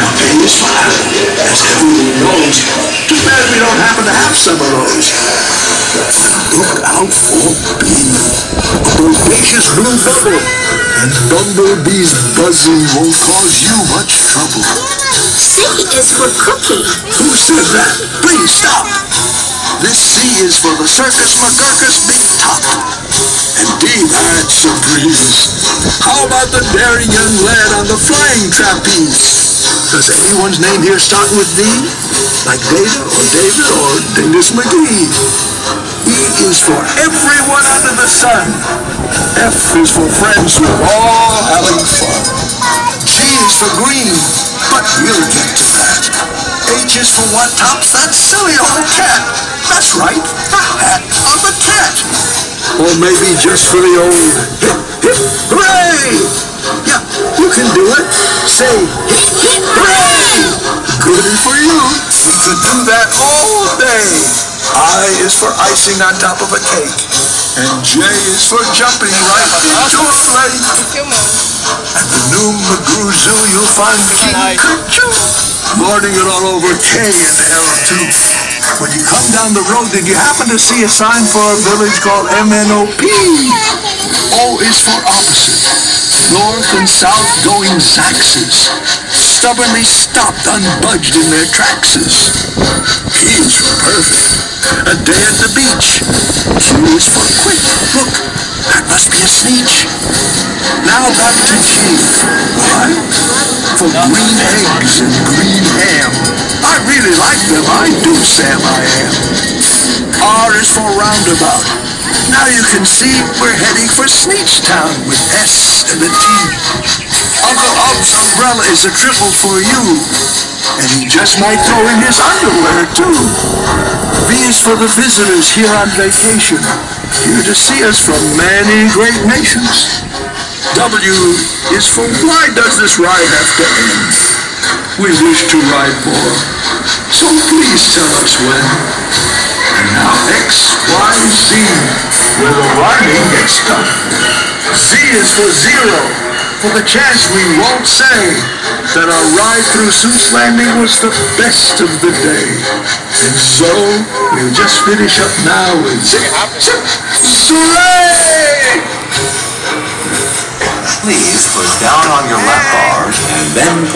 A is for apple, as everyone knows. Too bad we don't happen to have some of those. Look out for B. A bodacious blue bubble. And Bumblebee's buzzing won't cause you much trouble. C is for cookie. Who said that? Please stop. This C is for the Circus McGurkus Big Top. And D, that's a breeze. How about the daring young lad on the flying trapeze? Does anyone's name here start with D? Like Data or David or Dingus McGee? E is for everyone under the sun. F is for friends who are all having fun. G is for green, but we'll get to that. H is for what tops that silly old cat. That's right, the hat of the cat. Or maybe just for the old hip, hip, hooray! Yeah, you can do it. Say hip, hip, hooray! Good for you. We could do that all day. I is for icing on top of a cake. And J is for jumping right into a lake. At the new McGrew Zoo, you'll find King Kerchoo lording it all over K and L too. When you come down the road, did you happen to see a sign for a village called MNOP? O is for opposite. North and south going Zaxes. Stubbornly stopped, unbudged in their trackses. P is for perfect. A day at the beach. Q is for quick. Look, that must be a sneetch. Now back to G. Why? For green eggs and green ham. I really like them, I do, Sam, I am. R is for roundabout. Now you can see we're heading for Sneechtown with S and a T. Uncle Ub's umbrella is a triple for you. And he just might throw in his underwear, too. V is for the visitors here on vacation, here to see us from many great nations. W is for why does this ride have to end? We wish to ride more, so please tell us when. And now X, Y, Z, where the riding gets done. Z is for zero, for the chance we won't say that our ride through Seuss Landing was the best of the day. And so, we'll just finish up now with zip, zip, hooray! Please put down on your lap bars and then pull